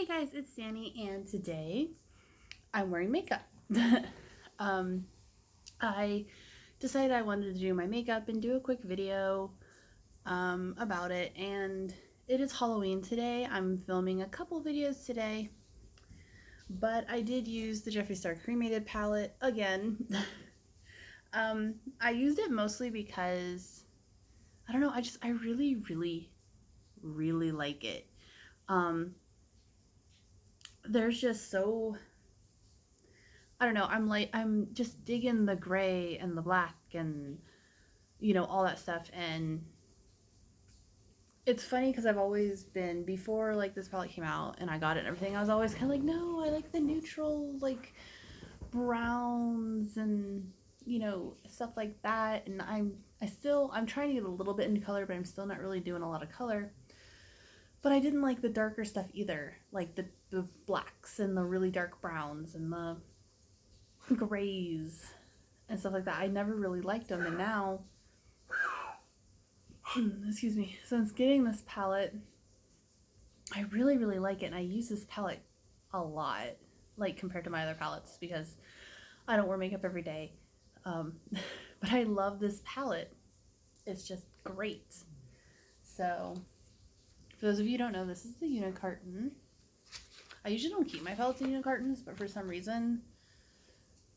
Hey guys, it's Sandy, and today I'm wearing makeup. I decided I wanted to do my makeup and do a quick video about it, and it is Halloween today. I'm filming a couple videos today, but I did use the Jeffree cremated palette again. I used it mostly because, I don't know, I really like it. There's just so, I don't know, I'm just digging the gray and the black and, all that stuff. And it's funny because I've always been, before like this palette came out and I got it and everything, I was always kind of like, no, I like the neutral, like browns and, stuff like that. And I'm trying to get a little bit into color, but I'm still not really doing a lot of color. But I didn't like the darker stuff either, like the blacks and the really dark browns and the grays and stuff like that. I never really liked them, and now, excuse me, since getting this palette, I really like it, and I use this palette a lot, like compared to my other palettes, because I don't wear makeup every day. But I love this palette. It's just great. So, for those of you who don't know, this is the unit carton. I usually don't keep my palettes in unit cartons, but for some reason,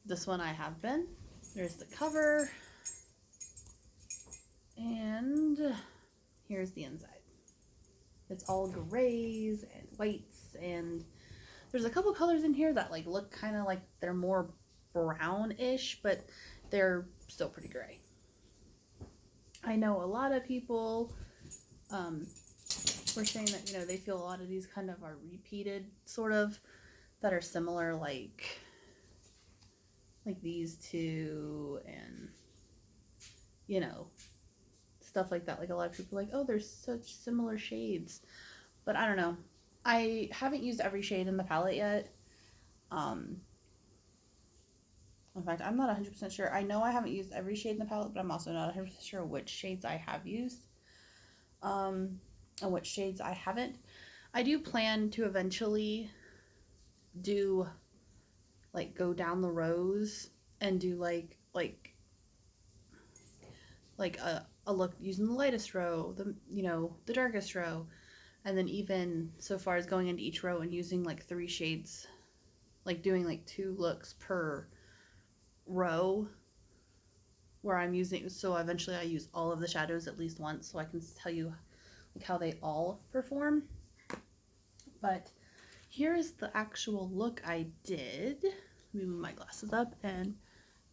this one I have been. There's the cover, and here's the inside. It's all grays and whites, and there's a couple colors in here that like look kind of like they're more brownish, but they're still pretty gray. I know a lot of people were saying that, they feel a lot of these kind of are repeated, sort of, that are similar, like these two, and stuff like that. Like a lot of people are like, oh, there's such similar shades, but I don't know. I haven't used every shade in the palette yet. In fact, I'm not 100% sure. I know I haven't used every shade in the palette, but I'm also not 100% sure which shades I have used, and which shades I haven't. I do plan to eventually do, like, go down the rows and do like a look using the lightest row, the darkest row, and then even so far as going into each row and using like 3 shades, like doing like 2 looks per row, where I'm using, so eventually I use all of the shadows at least once, so I can tell you like how they all perform. But here's the actual look I did. Let me move my glasses up and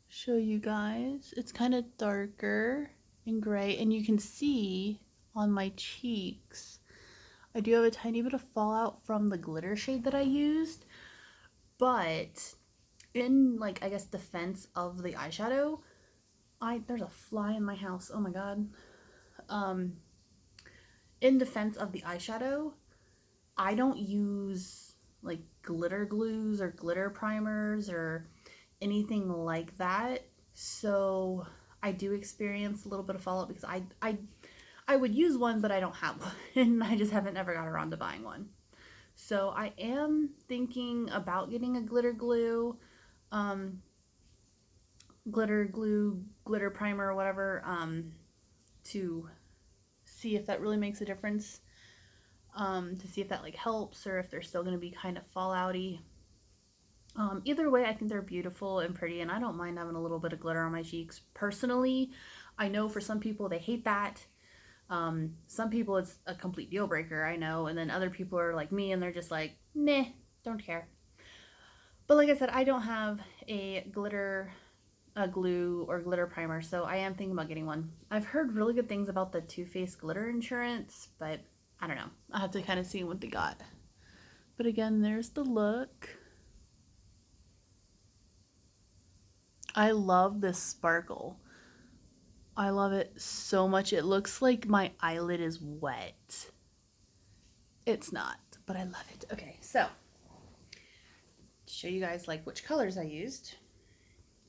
show you guys. It's kind of darker and gray, and you can see on my cheeks I do have a tiny bit of fallout from the glitter shade that I used, but in, like, I guess defense of the eyeshadow, there's a fly in my house, oh my god. In defense of the eyeshadow, I don't use like glitter glues or glitter primers or anything like that, so I do experience a little bit of fallout because I would use one, but I don't have one, and I just haven't ever got around to buying one. So I am thinking about getting a glitter glue, glitter primer, or whatever, to see if that really makes a difference, to see if that like helps, or if they're still going to be kind of fallouty. Either way, I think they're beautiful and pretty, and I don't mind having a little bit of glitter on my cheeks. Personally, I know for some people they hate that. Some people it's a complete deal breaker, I know, and then other people are like me and they're just like, meh, don't care. But like I said, I don't have a glue or glitter primer, so I am thinking about getting one. I've heard really good things about the Too Faced glitter insurance, but I don't know. I'll have to kind of see what they got. But again, there's the look. I love this sparkle. I love it so much. It looks like my eyelid is wet. It's not, but I love it. Okay, so to show you guys like which colors I used,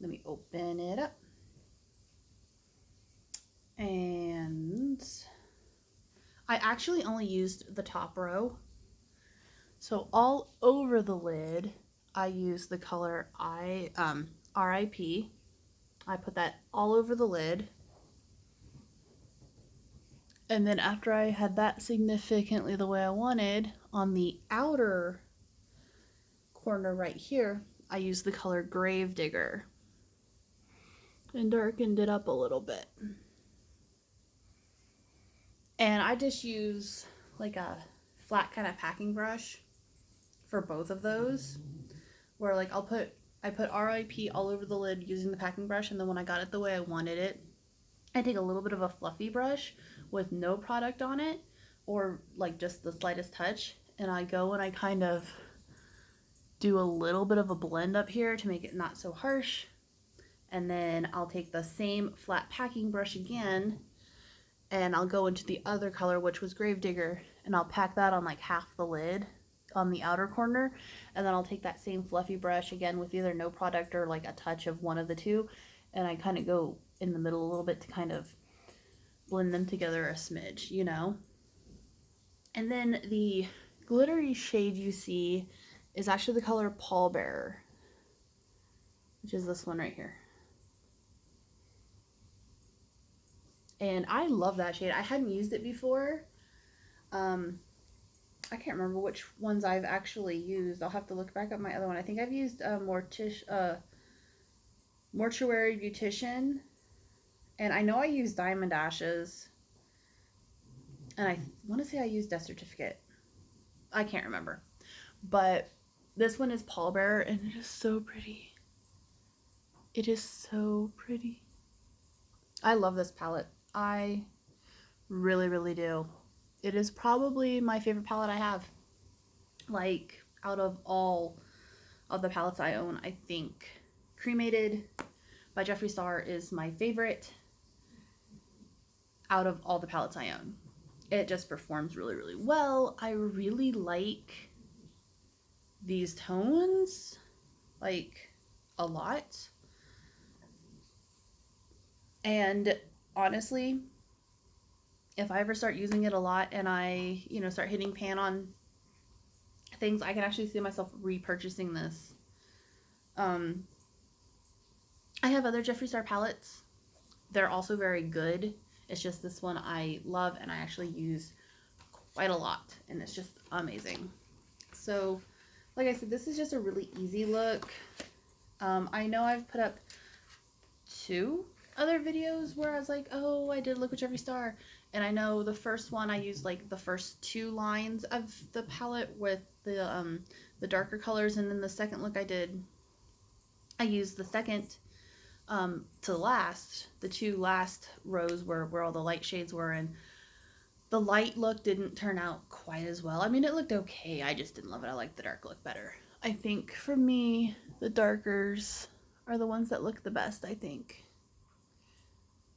let me open it up. And I actually only used the top row. So all over the lid, I use the color RIP. I put that all over the lid. And then after I had that significantly the way I wanted, on the outer corner right here, I used the color Gravedigger and darkened it up a little bit. And I just use like a flat kind of packing brush for both of those, where like I put RIP all over the lid using the packing brush, and then when I got it the way I wanted it, I take a little bit of a fluffy brush with no product on it, or like just the slightest touch, and I go and I kind of do a little bit of a blend up here to make it not so harsh, and then I'll take the same flat packing brush again, and I'll go into the other color, which was Gravedigger, and I'll pack that on like half the lid on the outer corner, and then I'll take that same fluffy brush again with either no product or like a touch of one of the two, and I kind of go in the middle a little bit to kind of blend them together a smidge, you know. And then the glittery shade you see is actually the color Pallbearer, which is this one right here. And I love that shade. I hadn't used it before. I can't remember which ones I've actually used. I'll have to look back up my other one. I think I've used Mortuary Beautician, and I know I used Diamond Ashes, and I want to say I used Death Certificate. I can't remember, but this one is Pallbearer, and it is so pretty. It is so pretty. I love this palette. I really, really do. It is probably my favorite palette I have. Like, out of all of the palettes I own, I think Cremated by Jeffree Star is my favorite out of all the palettes I own. It just performs really, really well. I really like these tones, like, a lot. And honestly, if I ever start using it a lot and I, you know, start hitting pan on things, I can actually see myself repurchasing this. I have other Jeffree Star palettes. They're also very good. It's just this one I love and I actually use quite a lot, and it's just amazing. So, like I said, this is just a really easy look. I know I've put up 2 other videos where I was like, oh, I did a look with Jeffree Star, and I know the first one I used like the first 2 lines of the palette with the darker colors, and then the second look I used the second to the last, the 2 last rows where all the light shades were, and the light look didn't turn out quite as well. I mean, it looked okay, I just didn't love it. I liked the dark look better. I think for me, the darkers are the ones that look the best, I think.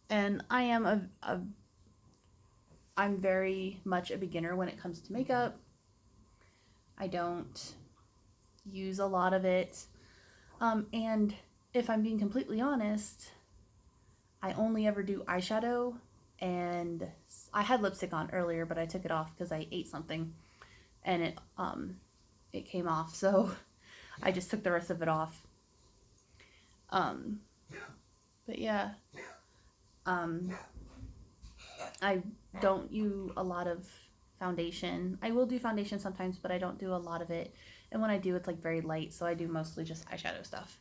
And I am I'm very much a beginner when it comes to makeup. I don't use a lot of it. And if I'm being completely honest, I only ever do eyeshadow, and I had lipstick on earlier, but I took it off because I ate something and it came off, so I just took the rest of it off. But yeah, I don't use a lot of foundation. I will do foundation sometimes, but I don't do a lot of it, and when I do, it's like very light, so I do mostly just eyeshadow stuff.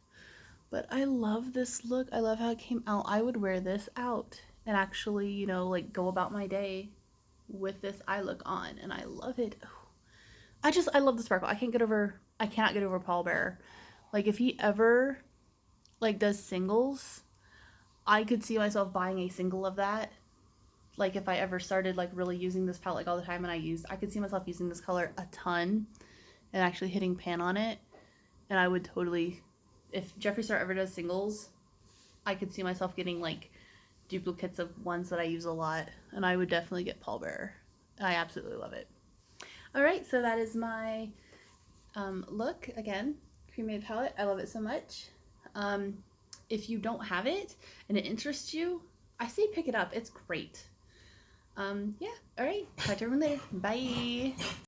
But I love this look. I love how it came out. I would wear this out and actually, you know, like go about my day with this eye look on, and I love it. Oh, I love the sparkle. I cannot get over Pallbearer. Like, if he ever like does singles, I could see myself buying a single of that. Like, if I ever started like really using this palette like all the time, and I could see myself using this color a ton and actually hitting pan on it, and I would totally, if Jeffree Star ever does singles, I could see myself getting like duplicates of ones that I use a lot, and I would definitely get Pallbearer. I absolutely love it. Alright, so that is my look. Again, Cremated palette. I love it so much. If you don't have it and it interests you, I say pick it up. It's great. Yeah, alright. Talk to everyone later. Bye.